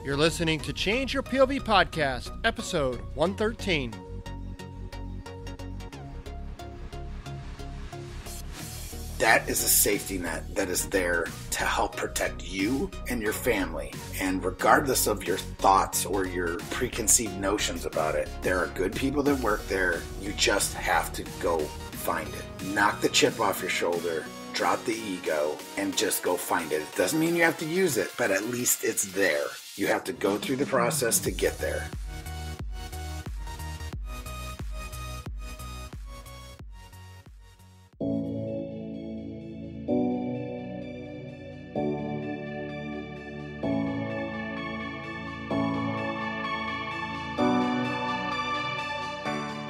You're listening to Change Your POV Podcast, episode 113. That is a safety net that is there to help protect you and your family. And regardless of your thoughts or your preconceived notions about it, there are good people that work there. You just have to go find it. Knock the chip off your shoulder, drop the ego, and just go find it. It doesn't mean you have to use it, but at least it's there. You have to go through the process to get there.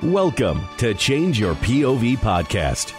Welcome to Change Your POV Podcast,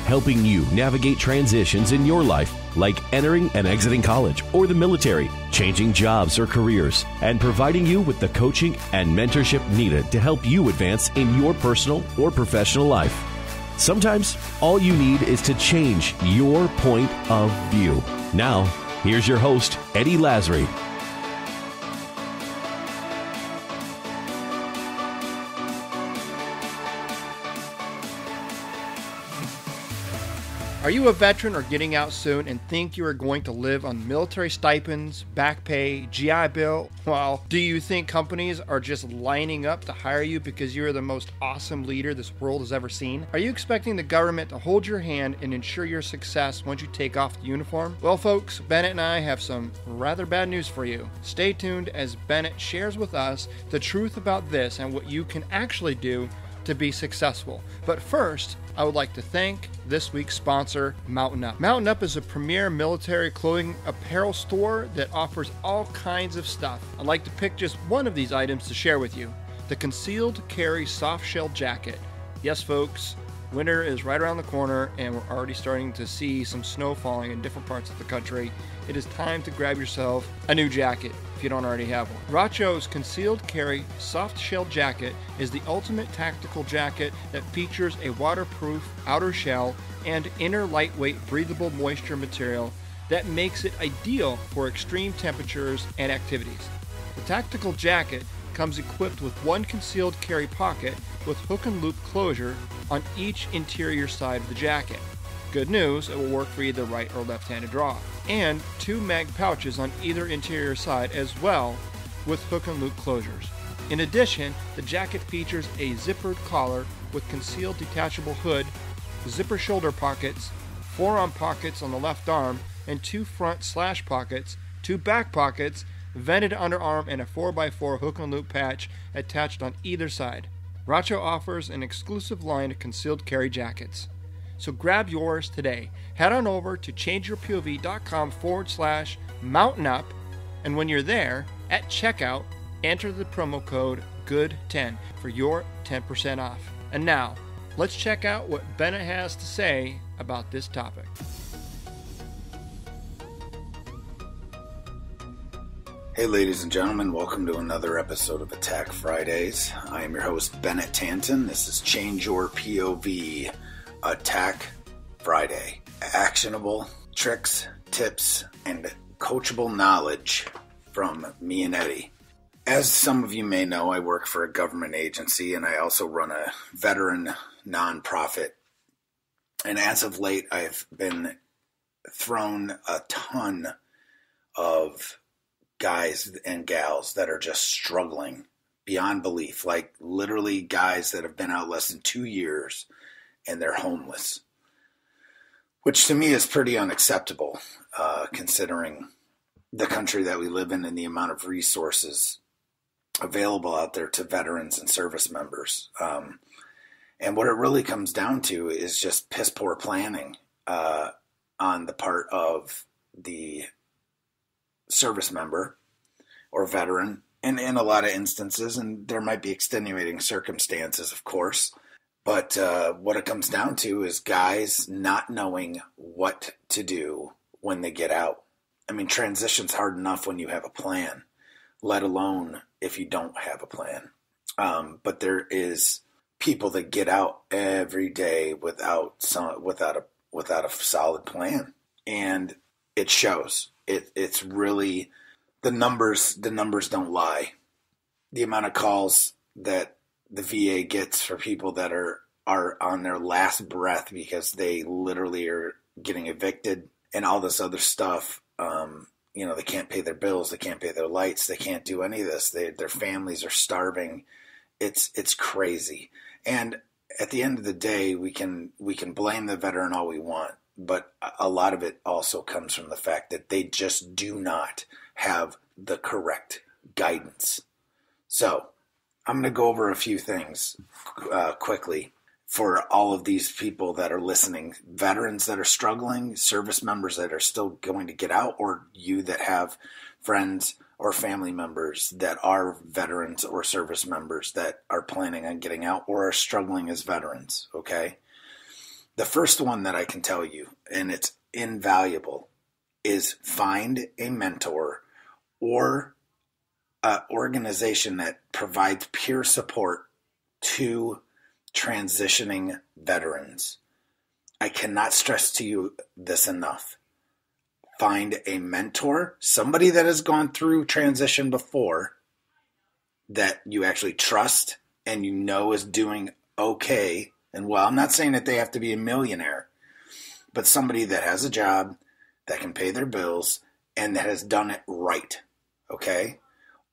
helping you navigate transitions in your life, like entering and exiting college or the military, changing jobs or careers, and providing you with the coaching and mentorship needed to help you advance in your personal or professional life. Sometimes all you need is to change your point of view. Now, here's your host, Eddie Lazary. Are you a veteran or getting out soon and think you are going to live on military stipends, back pay, GI Bill? Well, do you think companies are just lining up to hire you because you are the most awesome leader this world has ever seen? Are you expecting the government to hold your hand and ensure your success once you take off the uniform? Well, folks, Bennett and I have some rather bad news for you. Stay tuned as Bennett shares with us the truth about this and what you can actually do to be successful. But first, I would like to thank this week's sponsor, Mountain Up. Mountain Up is a premier military clothing apparel store that offers all kinds of stuff. I'd like to pick just one of these items to share with you. The Concealed Carry Soft Shell Jacket. Yes, folks, winter is right around the corner and we're already starting to see some snow falling in different parts of the country. It is time to grab yourself a new jacket if you don't already have one. Racho's Concealed Carry Soft Shell Jacket is the ultimate tactical jacket that features a waterproof outer shell and inner lightweight breathable moisture material that makes it ideal for extreme temperatures and activities. The tactical jacket comes equipped with one concealed carry pocket with hook and loop closure on each interior side of the jacket. Good news, it will work for either right or left-handed draw. And two mag pouches on either interior side as well with hook and loop closures. In addition, the jacket features a zippered collar with concealed detachable hood, zipper shoulder pockets, forearm pockets on the left arm, and two front slash pockets, two back pockets, vented underarm, and a 4x4 hook and loop patch attached on either side. Racho offers an exclusive line of concealed carry jackets. So grab yours today. Head on over to changeyourpov.com/mountain up, and when you're there, at checkout, enter the promo code GOOD10 for your 10% off. And now, let's check out what Bennett has to say about this topic. Hey ladies and gentlemen, welcome to another episode of Attack Fridays. I am your host, Bennett Tanton. This is Change Your POV Attack Friday. Actionable tricks, tips, and coachable knowledge from me and Eddie. As some of you may know, I work for a government agency and I also run a veteran nonprofit. And as of late, I've been thrown a ton of guys and gals that are just struggling beyond belief. Like literally guys that have been out less than 2 years and they're homeless, which to me is pretty unacceptable, considering the country that we live in and the amount of resources available out there to veterans and service members. And what it really comes down to is just piss poor planning on the part of the service member or veteran, and in a lot of instances, and there might be extenuating circumstances, of course, but what it comes down to is guys not knowing what to do when they get out. I mean, transition's hard enough when you have a plan, let alone if you don't have a plan. But there is people that get out every day without a solid plan, and it shows. It's really the numbers don't lie. The amount of calls that the VA gets for people that are on their last breath because they literally are getting evicted and all this other stuff. They can't pay their bills, they can't pay their lights, they can't do any of this. Their families are starving. It's crazy. And at the end of the day, we can blame the veteran all we want, but a lot of it also comes from the fact that they just do not have the correct guidance. So I'm going to go over a few things quickly for all of these people that are listening, veterans that are struggling, service members that are still going to get out, or you that have friends or family members that are veterans or service members that are planning on getting out or are struggling as veterans, okay? The first one that I can tell you, and it's invaluable, is find a mentor or an organization that provides peer support to transitioning veterans. I cannot stress to you this enough. Find a mentor, somebody that has gone through transition before that you actually trust and is doing okay. And well, I'm not saying that they have to be a millionaire, but somebody that has a job, that can pay their bills, and that has done it right, okay?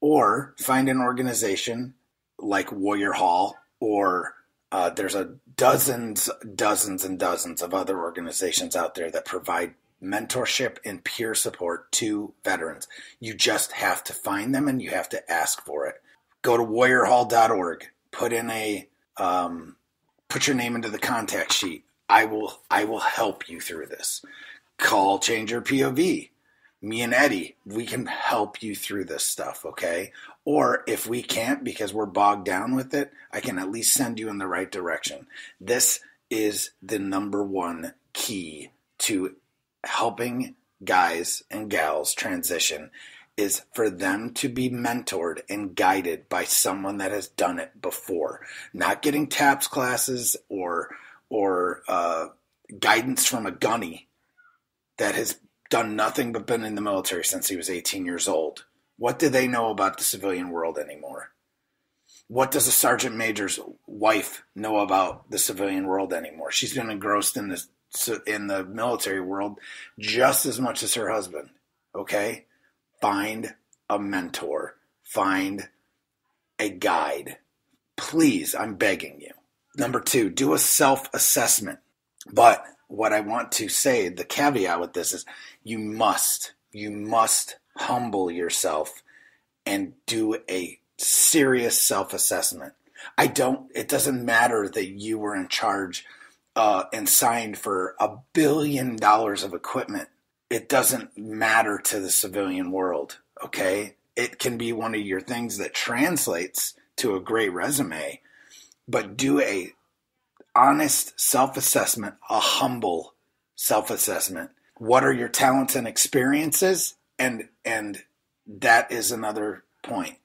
Or find an organization like Warrior Hall, or there's dozens and dozens of other organizations out there that provide mentorship and peer support to veterans. You just have to find them and you have to ask for it. Go to warriorhall.org. Put your name into the contact sheet. I will help you through this. Call Change Your POV. Me and Eddie, we can help you through this stuff, okay? Or if we can't because we're bogged down with it, I can at least send you in the right direction. This is the number one key to helping guys and gals transition, is for them to be mentored and guided by someone that has done it before. Not getting TAPS classes or guidance from a gunny that has done nothing but been in the military since he was 18 years old. What do they know about the civilian world anymore? What does a sergeant major's wife know about the civilian world anymore? She's been engrossed in the military world just as much as her husband, okay? Find a mentor. Find a guide. Please, I'm begging you. Number 2, do a self-assessment. But what I want to say, the caveat with this is you must humble yourself and do a serious self-assessment. It doesn't matter that you were in charge and signed for $1 billion of equipment. It doesn't matter to the civilian world, okay? It can be one of your things that translates to a great resume, but do a honest self-assessment, a humble self-assessment. What are your talents and experiences? And that is another point.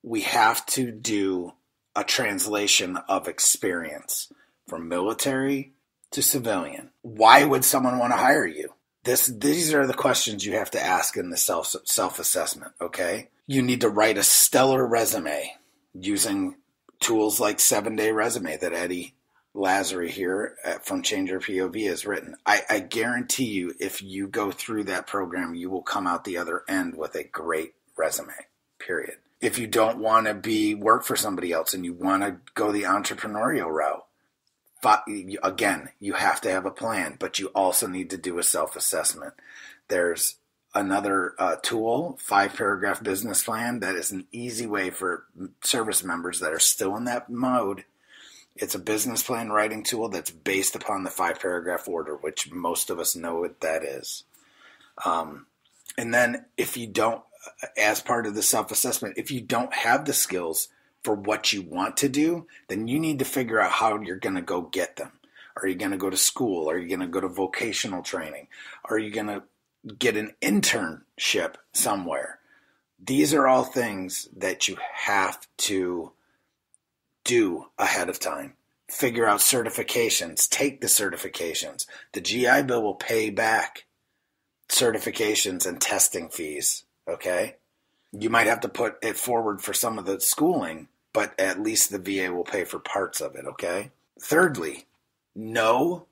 We have to do a translation of experience from military to civilian. Why would someone want to hire you? These are the questions you have to ask in the self-assessment, okay? You need to write a stellar resume using tools like 7-Day Resume that Eddie Lazary here from Change Your POV has written. I guarantee you, if you go through that program, you will come out the other end with a great resume, period. If you don't want to work for somebody else and you want to go the entrepreneurial route, again, you have to have a plan, but you also need to do a self-assessment. There's another tool, 5-paragraph business plan, that is an easy way for service members that are still in that mode. It's a business plan writing tool that's based upon the 5-paragraph order, which most of us know what that is. And then if you don't, as part of the self-assessment, if you don't have the skills for what you want to do, then you need to figure out how you're going to go get them. Are you going to go to school? Are you going to go to vocational training? Are you going to get an internship somewhere? These are all things that you have to do ahead of time. Figure out certifications. Take the certifications. The GI Bill will pay back certifications and testing fees, okay? You might have to put it forward for some of the schooling, but at least the VA will pay for parts of it, okay? Thirdly, know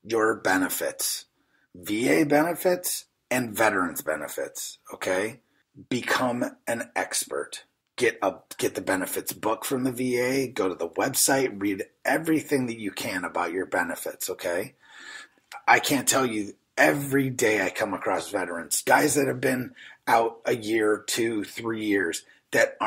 your benefits. VA benefits and veterans benefits, okay? Become an expert. Get the benefits book from the VA, go to the website, read everything that you can about your benefits, okay? I can't tell you, every day I come across veterans, guys that have been out a year, 2, 3 years, that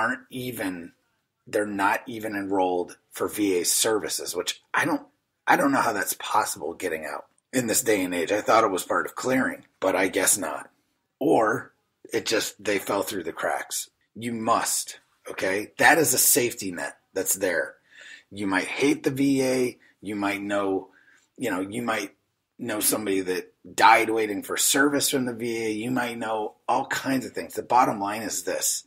they're not even enrolled for VA services, which I don't know how that's possible getting out in this day and age. I thought it was part of clearing, but I guess not. Or they fell through the cracks. You must, okay? That is a safety net that's there. You might hate the VA. You might know somebody that died waiting for service from the VA. You might know all kinds of things. The bottom line is this.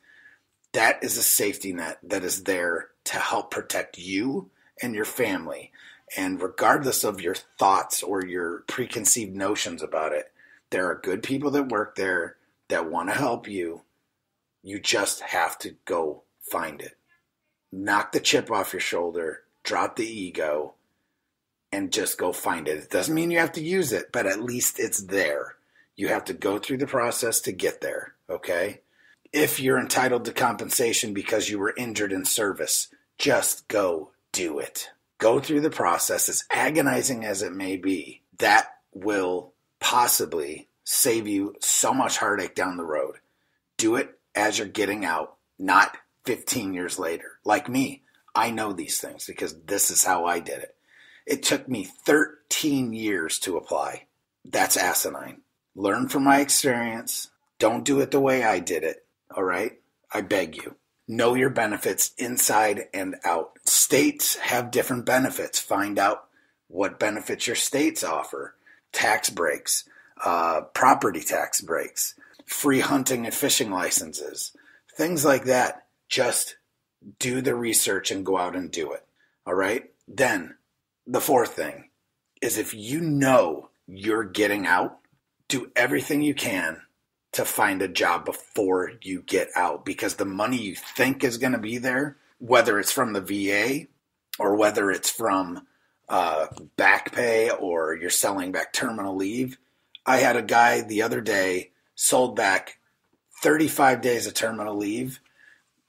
That is a safety net that is there to help protect you and your family. And regardless of your thoughts or your preconceived notions about it, there are good people that work there that want to help you. You just have to go find it. Knock the chip off your shoulder, drop the ego, and just go find it. It doesn't mean you have to use it, but at least it's there. You have to go through the process to get there, okay? If you're entitled to compensation because you were injured in service, just go do it. Go through the process, as agonizing as it may be. That will possibly save you so much heartache down the road. Do it as you're getting out, not 15 years later. Like me, I know these things because this is how I did it. It took me 13 years to apply. That's asinine. Learn from my experience. Don't do it the way I did it. All right? I beg you. Know your benefits inside and out. States have different benefits. Find out what benefits your states offer. Tax breaks, property tax breaks, free hunting and fishing licenses, things like that. Just do the research and go out and do it. All right? Then, the fourth thing is, if you know you're getting out, do everything you can to find a job before you get out, because the money you think is going to be there, whether it's from the VA or whether it's from back pay or you're selling back terminal leave. I had a guy the other day sold back 35 days of terminal leave,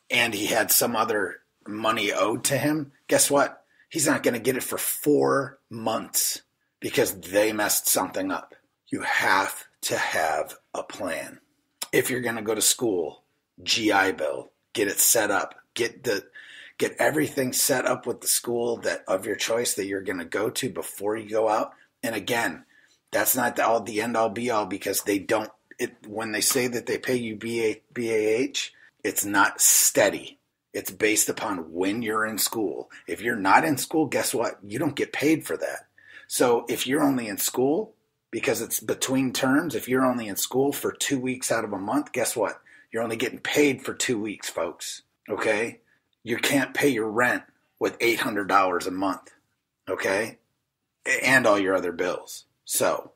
and he had some other money owed to him. Guess what? He's not going to get it for 4 months because they messed something up. You have to have a plan. If you're going to go to school, GI Bill, get it set up. Get everything set up with the school that of your choice that you're going to go to before you go out. And again, that's not the end all be all, because when they say that they pay you BAH, it's not steady. It's based upon when you're in school. If you're not in school, guess what? You don't get paid for that. So if you're only in school because it's between terms, if you're only in school for 2 weeks out of a month, guess what? You're only getting paid for 2 weeks, folks. Okay? You can't pay your rent with $800 a month. Okay? And all your other bills. So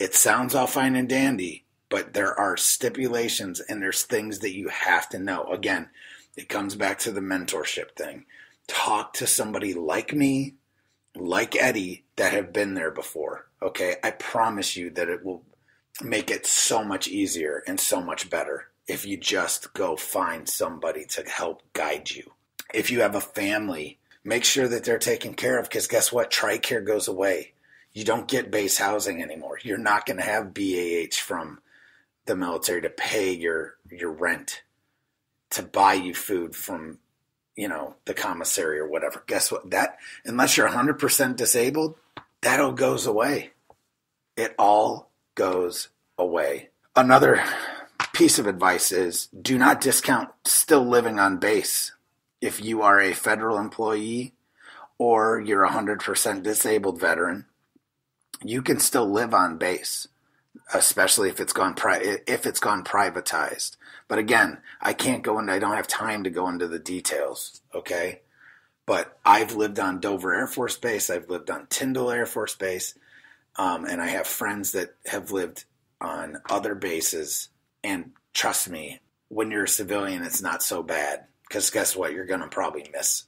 it sounds all fine and dandy, but there are stipulations and there's things that you have to know. Again, it comes back to the mentorship thing. Talk to somebody like me, like Eddie, that have been there before. Okay, I promise you that it will make it so much easier and so much better if you just go find somebody to help guide you. If you have a family, make sure that they're taken care of, because guess what? TRICARE goes away. You don't get base housing anymore. You're not going to have BAH from the military to pay your rent, to buy you food from, the commissary or whatever. Guess what? That, unless you're 100% disabled, that all goes away. It all goes away. Another piece of advice is, do not discount still living on base. If you are a federal employee or you're a 100% disabled veteran, you can still live on base, especially if it's gone privatized. But again, I don't have time to go into the details, okay? But I've lived on Dover Air Force Base, I've lived on Tyndall Air Force Base, and I have friends that have lived on other bases, and trust me, when you're a civilian, it's not so bad. Because guess what? You're going to probably miss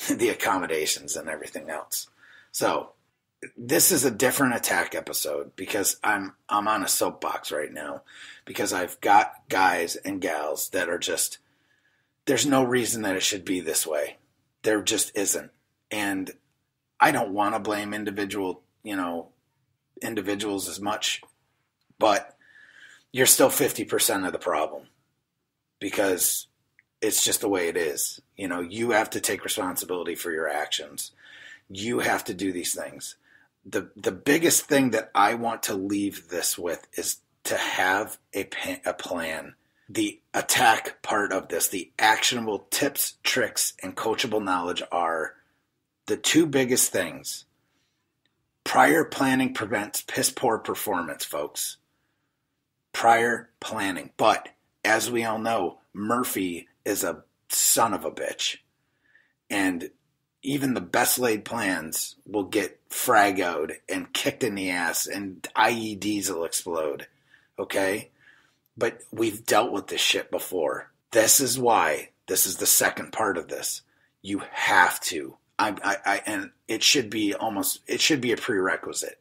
the accommodations and everything else. So this is a different attack episode because I'm on a soapbox right now because I've got guys and gals that are just, there's no reason that it should be this way. There just isn't. And I don't want to blame individuals as much, but you're still 50% of the problem because it's just the way it is. You have to take responsibility for your actions. You have to do these things. The biggest thing that I want to leave this with is to have a plan. The attack part of this, the actionable tips, tricks, and coachable knowledge are the two biggest things. Prior planning prevents piss poor performance, folks. Prior planning. But as we all know, Murphy is a son of a bitch. And even the best laid plans will get fragoed and kicked in the ass and IEDs will explode. Okay? But we've dealt with this shit before. This is why this is the second part of this. You have to. And it should be a prerequisite.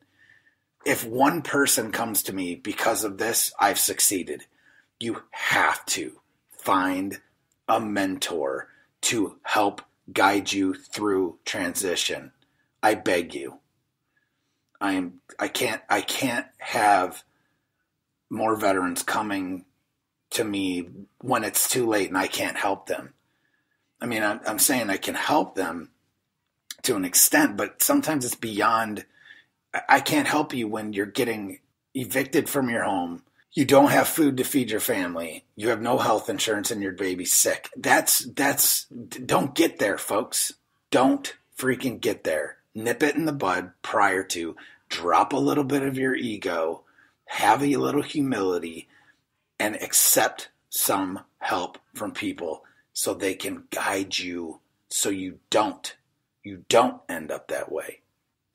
If one person comes to me because of this, I've succeeded. You have to find a mentor to help guide you through transition. I beg you. I can't have more veterans coming to me when it's too late and I can't help them. I mean, I'm saying I can help them to an extent, but sometimes it's beyond. I can't help you when you're getting evicted from your home. You don't have food to feed your family. You have no health insurance and your baby's sick. Don't get there, folks. Don't freaking get there. Nip it in the bud prior to. Drop a little bit of your ego. Have a little humility and accept some help from people so they can guide you so you don't end up that way.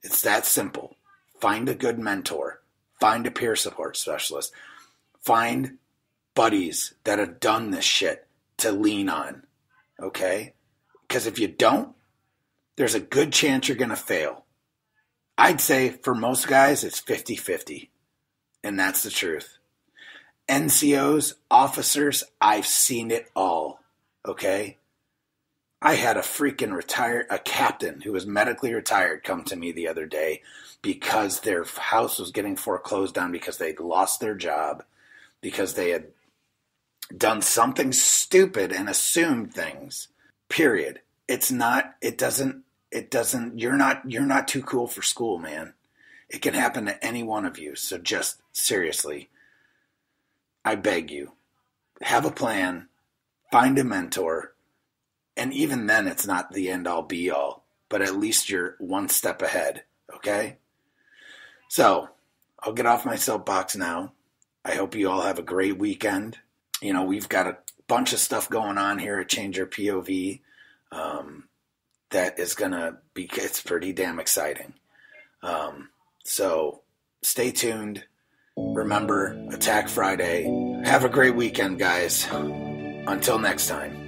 It's that simple. Find a good mentor. Find a peer support specialist. Find buddies that have done this shit to lean on. Okay? Because if you don't, there's a good chance you're going to fail. I'd say for most guys, it's 50-50. And that's the truth. NCOs, officers, I've seen it all. Okay? I had a captain who was medically retired come to me the other day because their house was getting foreclosed on because they'd lost their job, because they had done something stupid and assumed things. Period. You're not too cool for school, man. It can happen to any one of you. So just seriously, I beg you, have a plan, find a mentor. And even then, it's not the end-all, be-all. But at least you're one step ahead, okay? So, I'll get off my soapbox now. I hope you all have a great weekend. We've got a bunch of stuff going on here at Change Your POV that is going to be, it's pretty damn exciting. So, stay tuned. Remember, Attack Friday. Have a great weekend, guys. Until next time.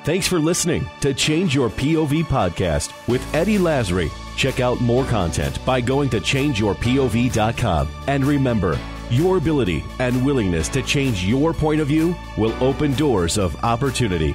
Thanks for listening to Change Your POV podcast with Eddie Lazary. Check out more content by going to changeyourpov.com. And remember, your ability and willingness to change your point of view will open doors of opportunity.